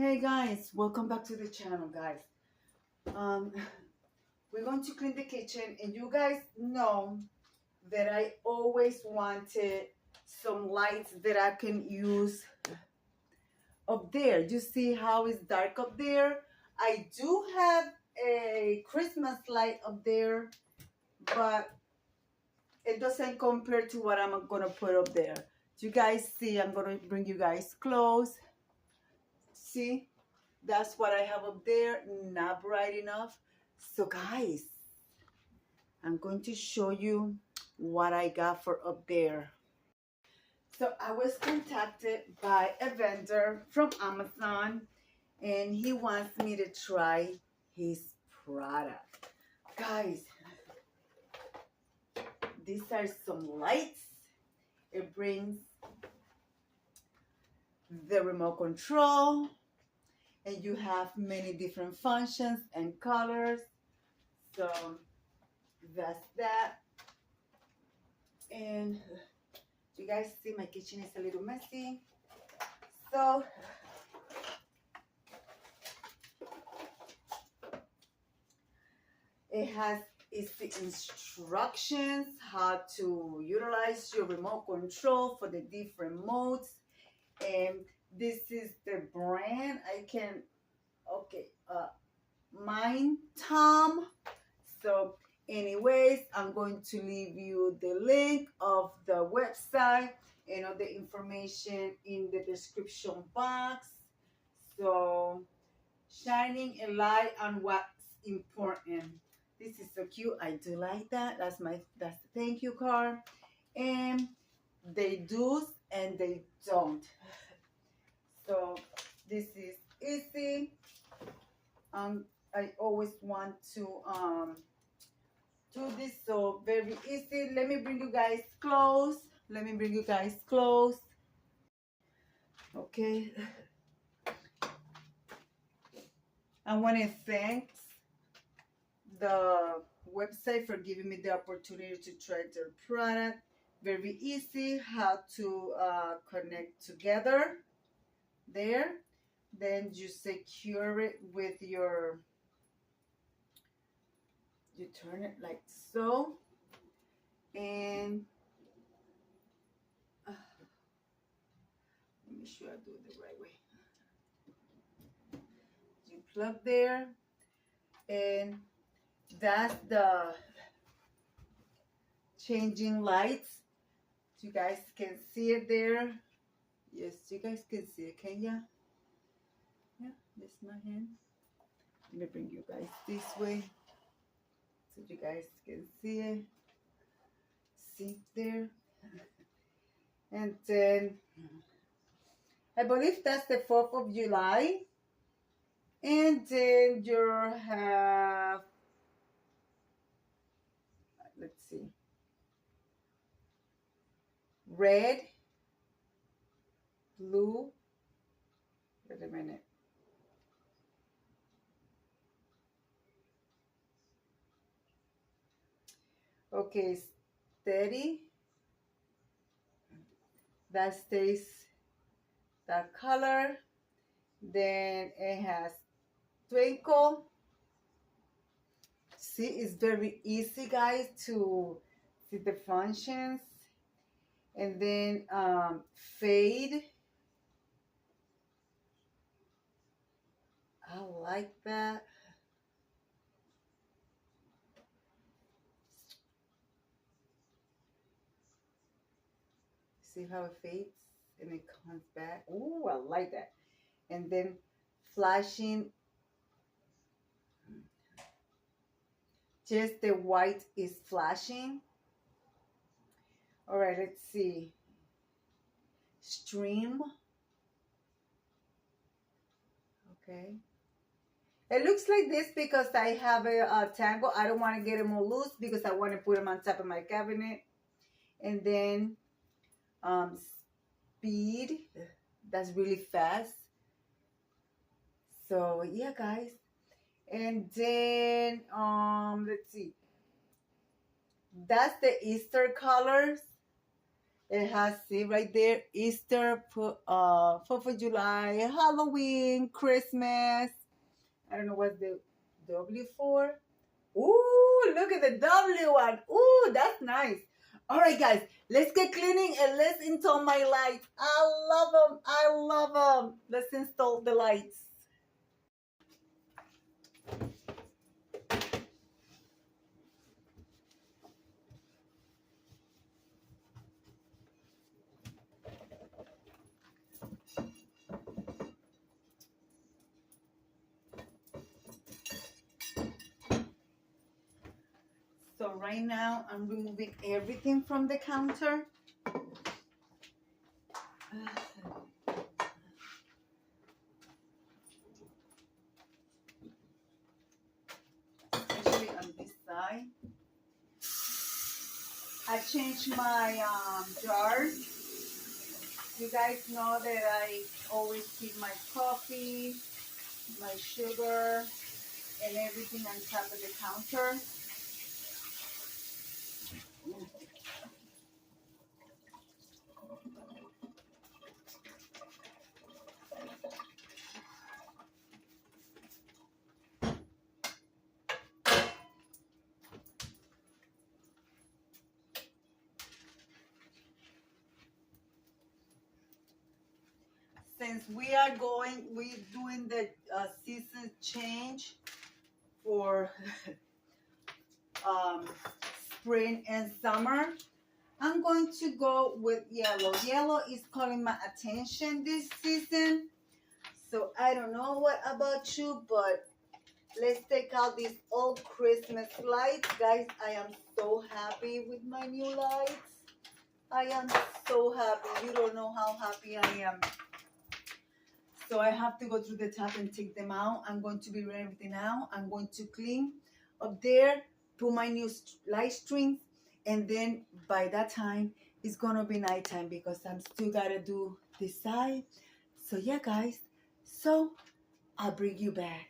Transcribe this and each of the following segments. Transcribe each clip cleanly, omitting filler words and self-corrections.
Hey guys, welcome back to the channel, guys. Um, we're going to clean the kitchen, and you guys know that I always wanted some lights that I can use up there. You see how it's dark up there? I do have a Christmas light up there, but it doesn't compare to what I'm gonna put up there. You guys see, I'm gonna bring you guys close. See? That's what I have up there, not bright enough. So guys, I'm going to show you what I got for up there. So I was contacted by a vendor from Amazon, and he wants me to try his product. Guys, these are some lights. It brings the remote control, and you have many different functions and colors. So that's that. And you guys see my kitchen is a little messy. So it has the instructions how to utilize your remote control for the different modes. And this is the brand. Minetom. So anyways, I'm going to leave you the link of the website and all the information in the description box. So shining a light on what's important. This is so cute. I do like that. That's the thank you card. And they do and they don't. So this is easy. I always want to do this, so very easy. Let me bring you guys close. Okay. I want to thank the website for giving me the opportunity to try their product. Very easy how to connect together there. Then you secure it with you turn it like so, and let me make sure I do it the right way. You plug there, and that's the changing lights. You guys can see it there. Yes, you guys can see it, can ya? Yeah, this is my hand. Let me bring you guys this way so you guys can see it. See there. And then I believe that's the 4th of July. And then you have, let's see, red, blue, wait a minute. Okay, steady. That stays that color. Then it has twinkle. See, it's very easy, guys, to see the functions. And then fade. I like that. See how it fades and it comes back. Oh, I like that. And then flashing. Just the white is flashing. All right, let's see. Stream. Okay. It looks like this because I have a tangle. I don't want to get them all loose because I want to put them on top of my cabinet. And then speed. That's really fast. So yeah, guys. And then let's see. That's the Easter colors. It has, see right there, Easter, 4th of July, Halloween, Christmas. I don't know what the W for. Ooh, look at the W one. Ooh, that's nice. All right, guys, let's get cleaning and let's install my lights. I love them. I love them. Let's install the lights. So right now, I'm removing everything from the counter. Especially on this side. I changed my jars. You guys know that I always keep my coffee, my sugar, and everything on top of the counter. Since we're doing the season change for spring and summer, I'm going to go with yellow. Yellow is calling my attention this season. So I don't know what about you, but let's take out these old Christmas lights. Guys, I am so happy with my new lights. I am so happy. You don't know how happy I am. So I have to go through the top and take them out. I'm going to be ready everything out. I'm going to clean up there, put my new light strings, and then by that time, it's going to be nighttime because I'm still got to do this side. So yeah, guys. So I'll bring you back.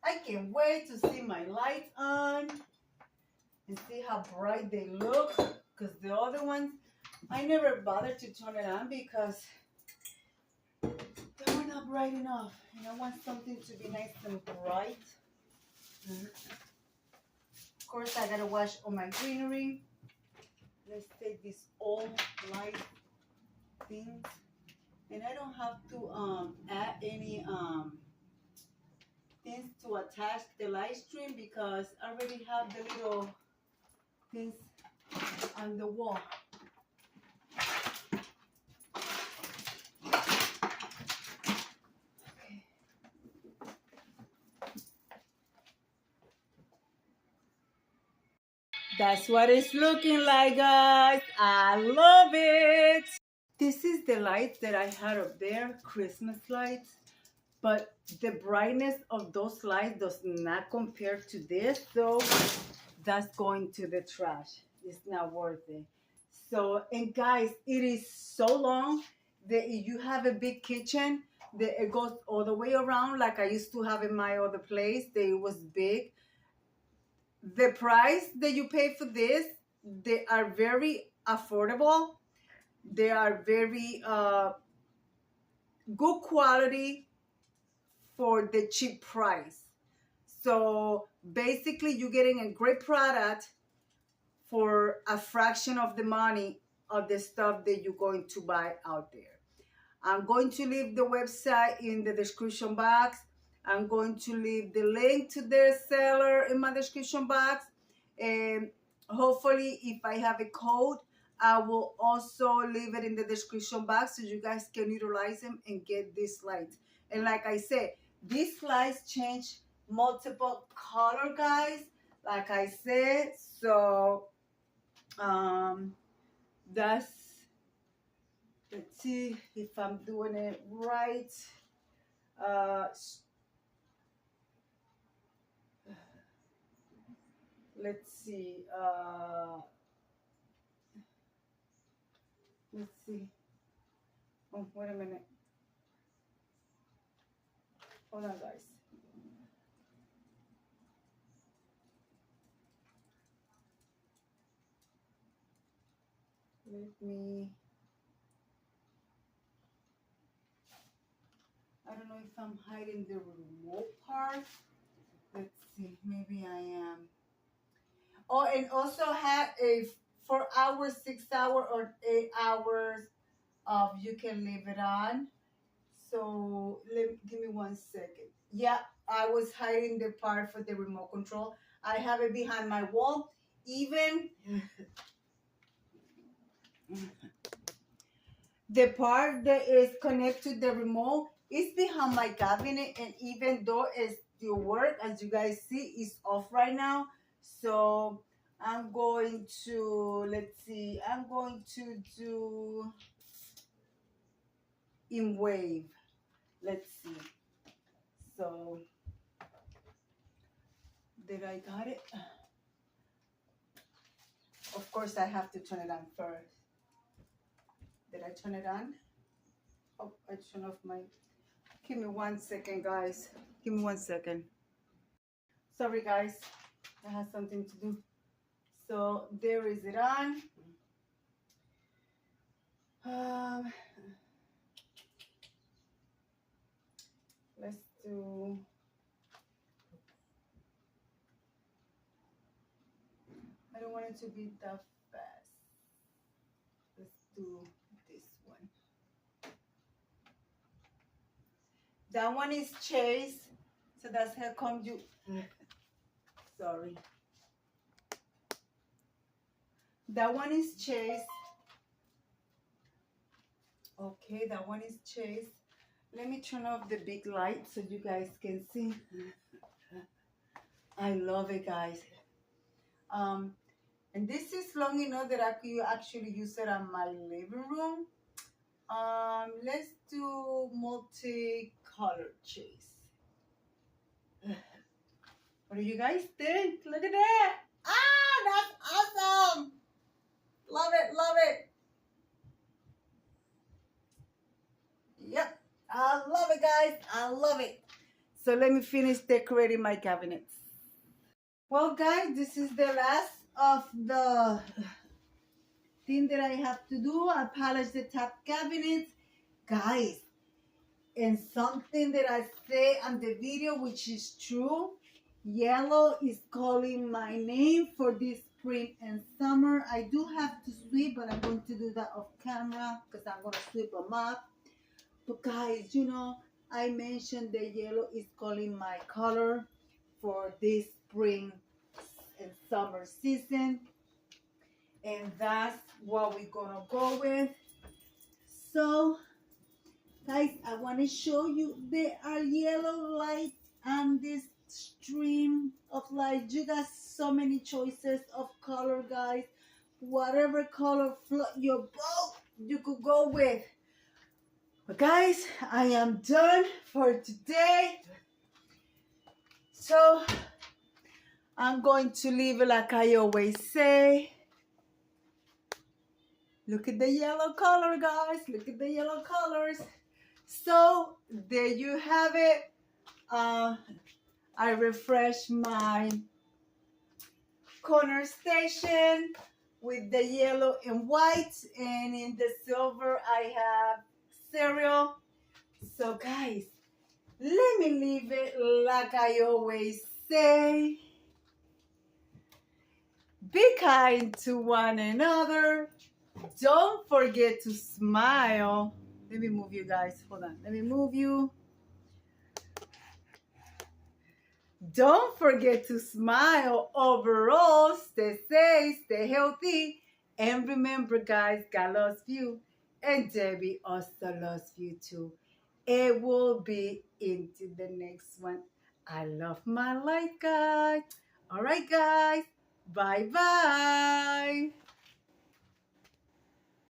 I can't wait to see my lights on and see how bright they look, because the other ones, I never bothered to turn it on because they were not bright enough. And I want something to be nice and bright. Of course, I gotta wash all my greenery. Let's take these old light things. And I don't have to add any things to attach the light stream because I already have the little things on the wall. Okay. That's what it's looking like, guys. I love it. This is the lights that I had up there, Christmas lights. But the brightness of those lights does not compare to this, so that's going to the trash. It's not worth it. So, and guys, it is so long that if you have a big kitchen, that it goes all the way around like I used to have in my other place, that it was big. The price that you pay for this, they are very affordable. They are very good quality for the cheap price. So basically, you're getting a great product for a fraction of the money of the stuff that you're going to buy out there. I'm going to leave the website in the description box. I'm going to leave the link to their seller in my description box. And hopefully, if I have a code, I will also leave it in the description box so you guys can utilize them and get these lights. And like I said, these lights change multiple color, guys. Like I said, so that's, let's see if I'm doing it right. Let's see. Let's see. Oh, wait a minute. Hold on, guys. Let me. I don't know if I'm hiding the remote part. Let's see. Maybe I am. Oh, and also have a 4 hours, 6 hour, or 8 hours of you can leave it on. So give me 1 second. Yeah, I was hiding the part for the remote control. I have it behind my wall. Even the part that is connected to the remote is behind my cabinet, and even though it's still work, as you guys see, it's off right now. So I'm going to, let's see, I'm going to do in wave. Let's see. So did I got it? Of course, I have to turn it on first. Did I turn it on? Oh, I turned off my. Give me 1 second, guys. Give me 1 second. Sorry, guys. I have something to do. So there is it on. Let's do. I don't want it to be that fast. Let's do this one. That one is chase. So that's how come you. Sorry. That one is chase. Okay, that one is chase. Let me turn off the big light so you guys can see. I love it, guys. And this is long enough that I could actually use it on my living room. Let's do multicolor chase. What do you guys think? Look at that. Ah, that's awesome. Love it, love it. Yep, I love it, guys. I love it. So let me finish decorating my cabinets. Well, guys, this is the last of the thing that I have to do. I polish the top cabinets. Guys, and something that I say on the video, which is true, yellow is calling my name for this spring and summer. I do have to sweep, but I'm going to do that off camera because I'm going to sweep them up. But guys, you know, I mentioned the yellow is calling my color for this spring and summer season. And that's what we're going to go with. So, guys, I want to show you there are yellow lights on this stream of light. You got so many choices of color, guys. Whatever color float your boat, you could go with. But guys, I am done for today. So I'm going to leave it like I always say. Look at the yellow color, guys. Look at the yellow colors. So there you have it. I refresh my corner station with the yellow and white, and in the silver I have cereal. So guys, let me leave it like I always say. Be kind to one another. Don't forget to smile. Let me move you guys. Hold on. Let me move you. Don't forget to smile. Overall, stay safe, stay healthy. And remember, guys, God loves you. And Debbie also loves you too. It will be into the next one. I love my life, guys. All right, guys. Bye-bye.